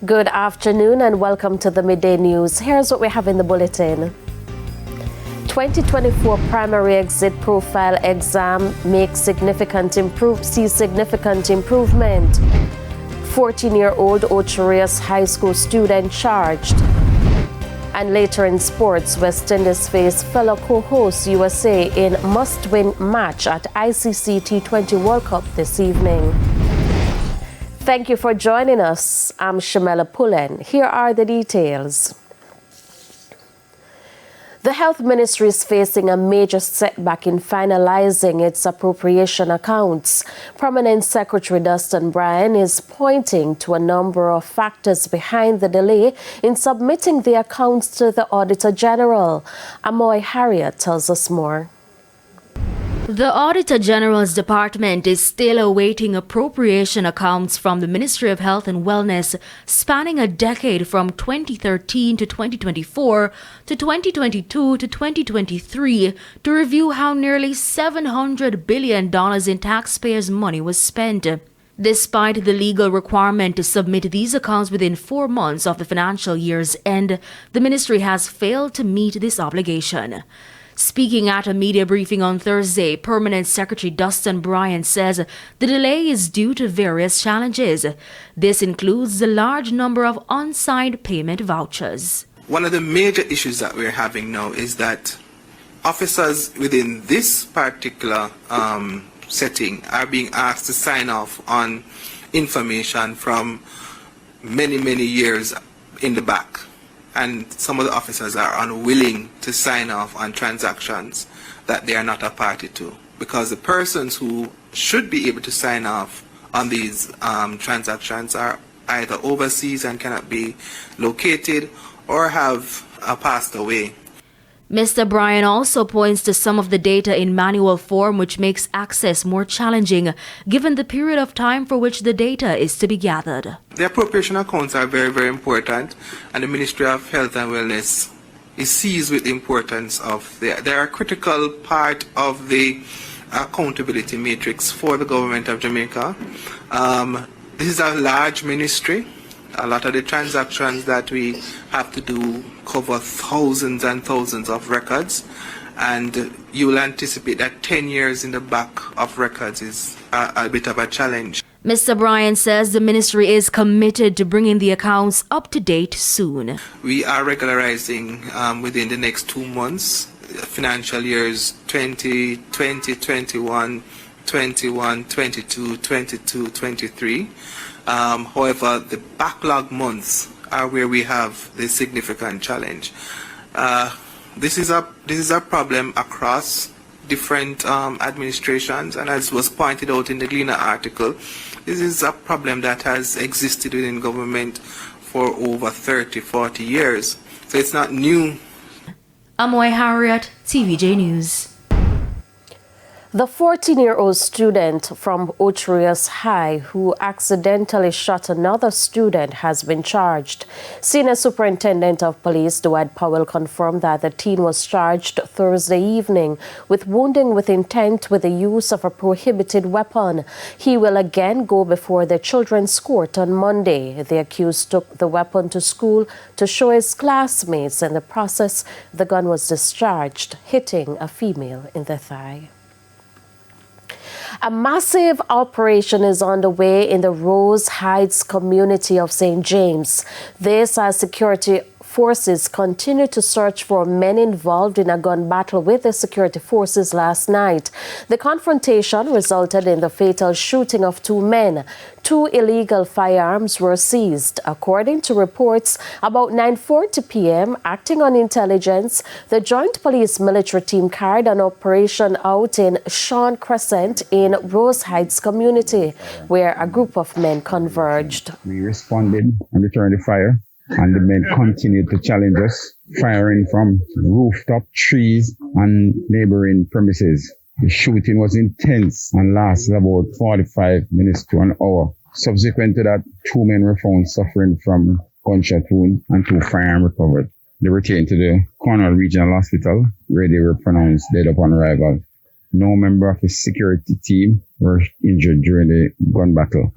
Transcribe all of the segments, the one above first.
Good afternoon and welcome to the Midday News. Here's what we have in the bulletin. 2024 primary exit profile exam sees significant improvement. 14-year-old Ocherius High School student charged. And later in sports, West Indies face fellow co-host USA in must-win match at ICC T20 World Cup this evening. Thank you for joining us. I'm Shamela Pullen. Here are the details. The Health Ministry is facing a major setback in finalizing its appropriation accounts. Prominent Secretary Dustin Bryan is pointing to a number of factors behind the delay in submitting the accounts to the Auditor General. Amoy Harriet tells us more. The Auditor General's Department is still awaiting appropriation accounts from the Ministry of Health and Wellness spanning a decade from 2013 to 2024 to 2022 to 2023 to review how nearly $700 billion in taxpayers' money was spent. Despite the legal requirement to submit these accounts within 4 months of the financial year's end, the ministry has failed to meet this obligation. Speaking at a media briefing on Thursday, Permanent Secretary Dustin Bryan says the delay is due to various challenges. This includes the large number of unsigned payment vouchers. One of the major issues that we're having now is that officers within this particular setting are being asked to sign off on information from many years in the back. And some of the officers are unwilling to sign off on transactions that they are not a party to, because the persons who should be able to sign off on these transactions are either overseas and cannot be located or have passed away. Mr. Bryan also points to some of the data in manual form, which makes access more challenging given the period of time for which the data is to be gathered. The appropriation accounts are very important, and the Ministry of Health and Wellness is seized with the importance of they are a critical part of the accountability matrix for the government of Jamaica. This is a large ministry. A lot of the transactions that we have to do cover thousands and thousands of records, and you will anticipate that 10 years in the back of records is a bit of a challenge. Mr. Bryan says the ministry is committed to bringing the accounts up to date soon. We are regularizing within the next 2 months, financial years 2020, 21, 21, 22, 22, 23. However, the backlog months are where we have the significant challenge. This is a problem across different administrations, and as was pointed out in the Gleaner article, this is a problem that has existed within government for over 30-40 years. So it's not new. Amoy Harriet, TVJ News. The 14-year-old student from Ocherius High who accidentally shot another student has been charged. Senior Superintendent of Police Dwight Powell confirmed that the teen was charged Thursday evening with wounding with intent with the use of a prohibited weapon. He will again go before the Children's Court on Monday. The accused took the weapon to school to show his classmates. In the process, the gun was discharged, hitting a female in the thigh. A massive operation is underway in the Rose Heights community of St. James. This as security forces continue to search for men involved in a gun battle with the security forces last night. The confrontation resulted in the fatal shooting of 2 men. 2 illegal firearms were seized. According to reports, about 9:40 p.m., acting on intelligence, the Joint Police Military Team carried an operation out in Shawn Crescent in Rose Heights community, where a group of men converged. We responded and returned the fire, and the men continued to challenge us, firing from rooftop, trees, and neighboring premises. The shooting was intense and lasted about 45 minutes to an hour. Subsequent to that, 2 men were found suffering from gunshot wounds and 2 firearms recovered. They were taken to the Cornwall Regional Hospital, where they were pronounced dead upon arrival. No member of the security team were injured during the gun battle.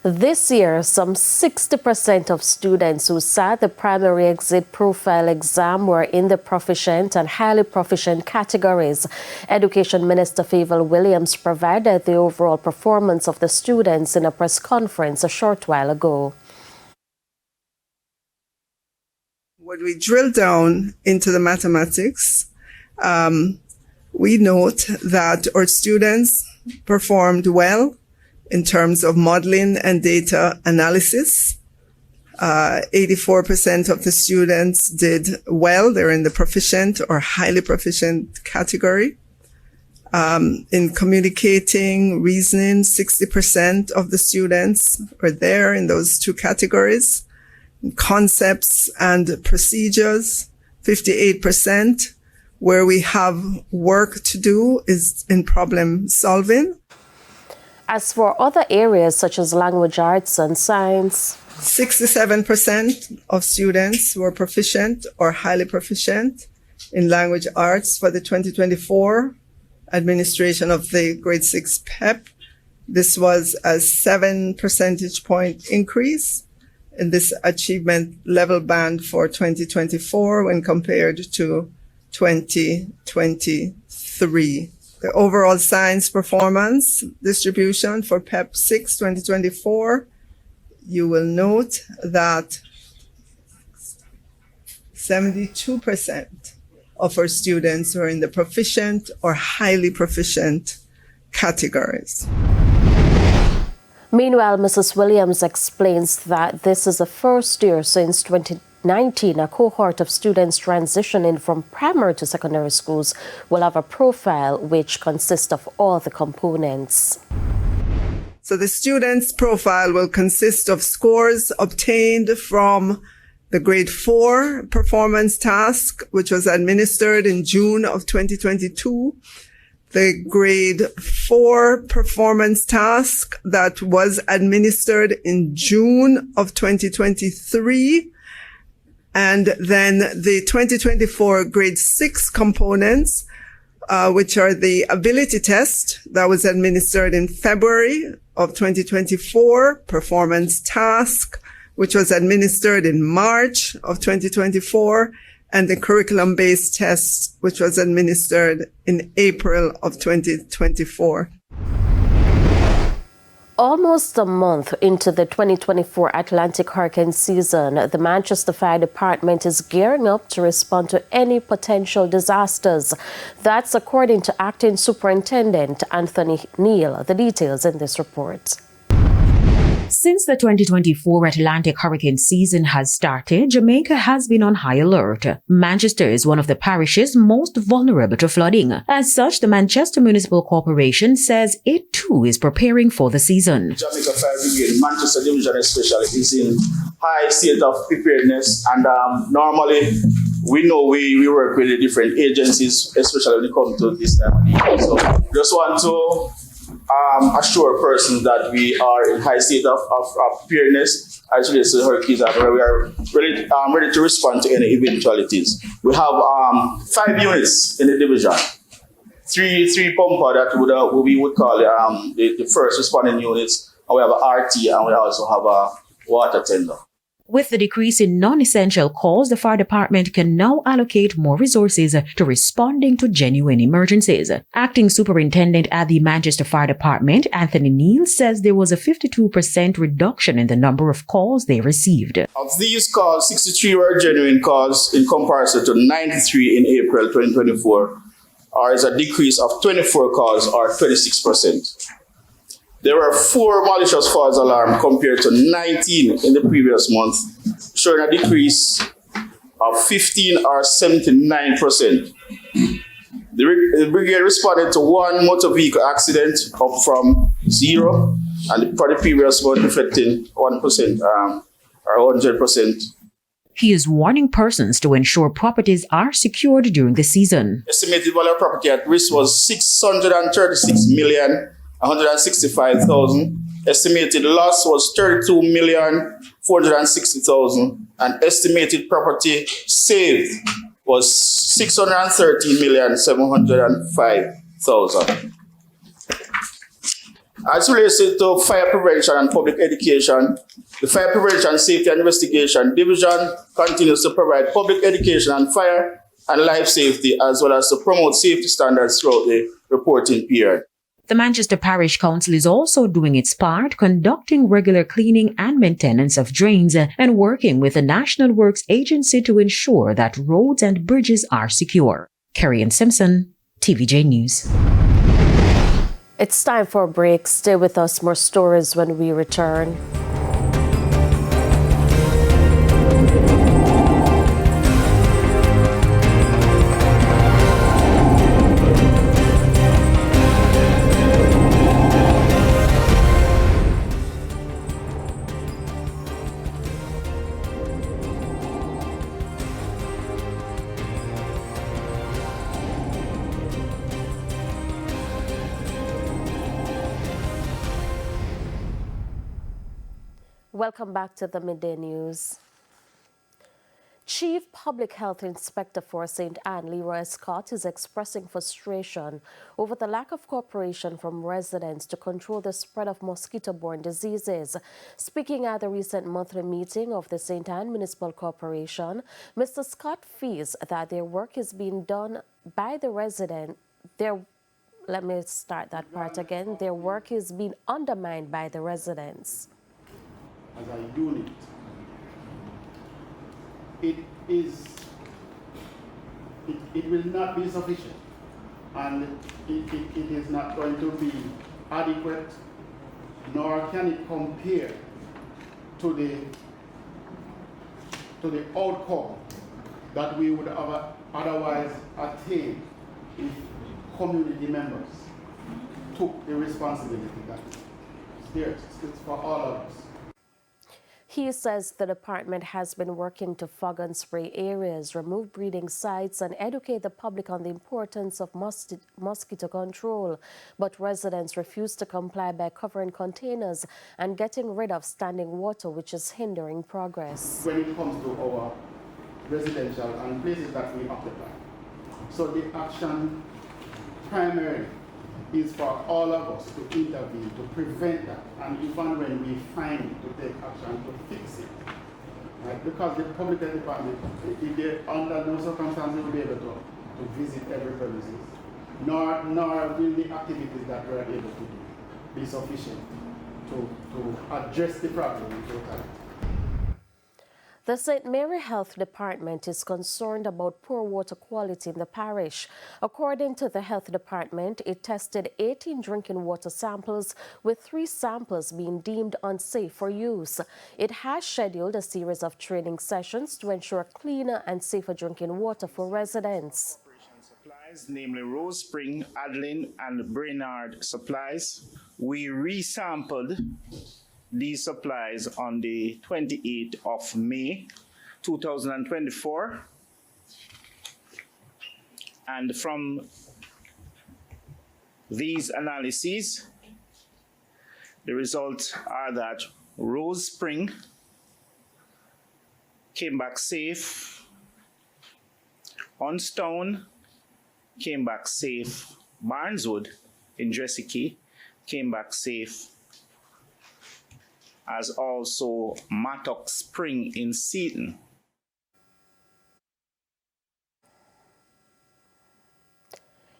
This year, some 60% of students who sat the primary exit profile exam were in the proficient and highly proficient categories. Education Minister Favour Williams provided the overall performance of the students in a press conference a short while ago. When we drill down into the mathematics, we note that our students performed well in terms of modeling and data analysis. 84% of the students did well. They're in the proficient or highly proficient category. In communicating, reasoning, 60% of the students are there in those two categories. In concepts and procedures, 58%. Where we have work to do is in problem solving. As for other areas such as language arts and science, 67% of students were proficient or highly proficient in language arts for the 2024 administration of the grade 6 PEP. This was a 7 percentage point increase in this achievement level band for 2024 when compared to 2023. The overall science performance distribution for PEP 6 2024, you will note that 72% of our students were in the proficient or highly proficient categories. Meanwhile, Mrs. Williams explains that this is the first year since 2019 a cohort of students transitioning from primary to secondary schools will have a profile which consists of all the components. So the student's profile will consist of scores obtained from the grade 4 performance task, which was administered in June of 2022. The grade 4 performance task that was administered in June of 2023. And then the 2024 grade 6 components, which are the ability test that was administered in February of 2024, performance task, which was administered in March of 2024, and the curriculum-based test, which was administered in April of 2024. Almost a month into the 2024 Atlantic hurricane season, the Manchester Fire Department is gearing up to respond to any potential disasters. That's according to Acting Superintendent Anthony Neal. The details in this report. Since the 2024 Atlantic hurricane season has started, Jamaica has been on high alert. Manchester is one of the parishes most vulnerable to flooding. As such, the Manchester Municipal Corporation says it too is preparing for the season. Jamaica Fire Brigade, Manchester Division especially, is in high state of preparedness, and normally we know we work with the different agencies, especially when it comes to this time of the year. So just want to assure persons that we are in high state of preparedness as relates to the hurricanes, and we are ready to respond to any eventualities. We have 5 units in the division, three pumper that we would call the first responding units, and we have an RT, and we also have a water tender. With the decrease in non-essential calls, the fire department can now allocate more resources to responding to genuine emergencies. Acting Superintendent at the Manchester Fire Department, Anthony Neal, says there was a 52% reduction in the number of calls they received. Of these calls, 63 were genuine calls in comparison to 93 in April 2024, or is a decrease of 24 calls or 26%. There were 4 malicious false alarms compared to 19 in the previous month, showing a decrease of 15 or 79%. The brigade responded to 1 motor vehicle accident, up from 0, and for the previous month, affecting 1% or 100%. He is warning persons to ensure properties are secured during the season. Estimated value of property at risk was $636,165,000. Estimated loss was $32,460,000, and estimated property saved was $613,705,000. As relates to fire prevention and public education, the Fire Prevention, Safety and Investigation Division continues to provide public education on fire and life safety, as well as to promote safety standards throughout the reporting period. The Manchester Parish Council is also doing its part, conducting regular cleaning and maintenance of drains and working with the National Works Agency to ensure that roads and bridges are secure. Kerry and Simpson, TVJ News. It's time for a break. Stay with us. More stories when we return. Welcome back to the Midday News. Chief Public Health Inspector for St. Anne, Leroy Scott, is expressing frustration over the lack of cooperation from residents to control the spread of mosquito-borne diseases. Speaking at the recent monthly meeting of the St. Anne Municipal Corporation, Mr. Scott feels that their work is being done by the resident. Let me start that part again. Their work is being undermined by the residents. As a unit, it will not be sufficient, and it is not going to be adequate, nor can it compare to the outcome that we would have otherwise attained if community members took the responsibility that it's for all of us. He says the department has been working to fog and spray areas, remove breeding sites, and educate the public on the importance of mosquito control. But residents refuse to comply by covering containers and getting rid of standing water, which is hindering progress. When it comes to our residential and places that we occupy, so the action primarily is for all of us to intervene, to prevent that, and even when we find it, to take action to fix it. Right? Because the public health department, under no circumstances will be able to visit every premises, nor will the activities that we are able to do be sufficient to address the problem in totality. The St. Mary Health Department is concerned about poor water quality in the parish. According to the Health Department, it tested 18 drinking water samples, with 3 samples being deemed unsafe for use. It has scheduled a series of training sessions to ensure cleaner and safer drinking water for residents. Supplies, namely Rose Spring, Adeline, and Brainerd Supplies. We resampled these supplies on the 28th of May 2024, and from these analyses, the results are that Rose Spring came back safe, Unstone came back safe, Barneswood in Jessica came back safe, as also Mattock Spring in Seaton.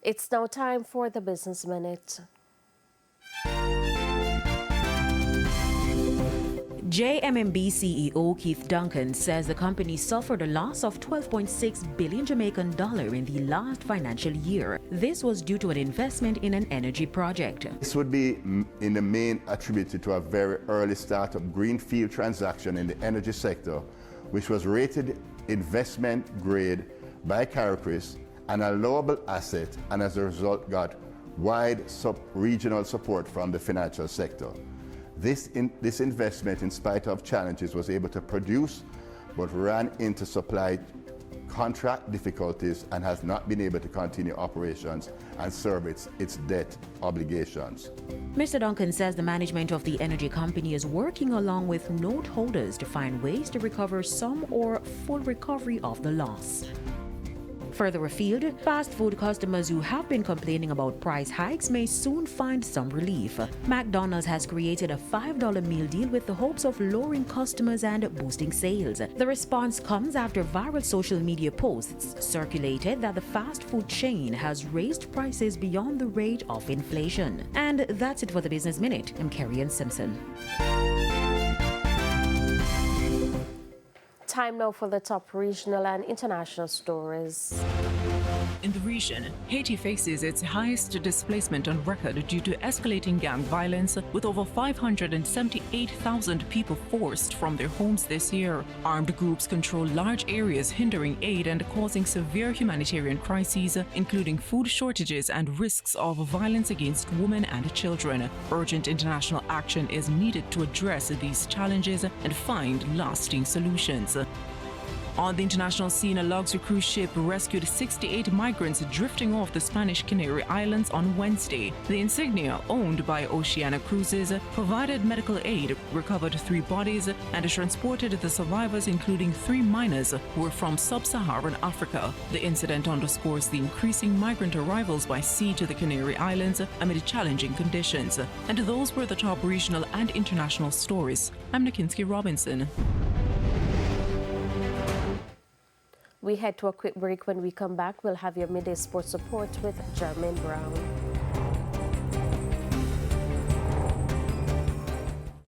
It's now time for the Business Minute. JMMB CEO Keith Duncan says the company suffered a loss of 12.6 billion Jamaican dollar in the last financial year. This was due to an investment in an energy project. This would be in the main attributed to a very early startup greenfield transaction in the energy sector, which was rated investment grade by Caracris, an allowable asset, and as a result got wide regional support from the financial sector. This investment, in spite of challenges, was able to produce, but ran into supply contract difficulties and has not been able to continue operations and service its debt obligations. Mr. Duncan says the management of the energy company is working along with note holders to find ways to recover some or full recovery of the loss. Further afield, fast food customers who have been complaining about price hikes may soon find some relief. McDonald's has created a $5 meal deal with the hopes of lowering customers and boosting sales. The response comes after viral social media posts circulated that the fast food chain has raised prices beyond the rate of inflation. And that's it for the Business Minute. I'm Carrie Ann Simpson. Time now for the top regional and international stories. In the region, Haiti faces its highest displacement on record due to escalating gang violence, with over 578,000 people forced from their homes this year. Armed groups control large areas, hindering aid and causing severe humanitarian crises, including food shortages and risks of violence against women and children. Urgent international action is needed to address these challenges and find lasting solutions. On the international scene, a luxury cruise ship rescued 68 migrants drifting off the Spanish Canary Islands on Wednesday. The Insignia, owned by Oceania Cruises, provided medical aid, recovered 3 bodies, and transported the survivors, including 3 minors who were from sub-Saharan Africa. The incident underscores the increasing migrant arrivals by sea to the Canary Islands amid challenging conditions. And those were the top regional and international stories. I'm Nikinsky Robinson. We head to a quick break. When we come back, we'll have your midday sports report with Jermaine Brown.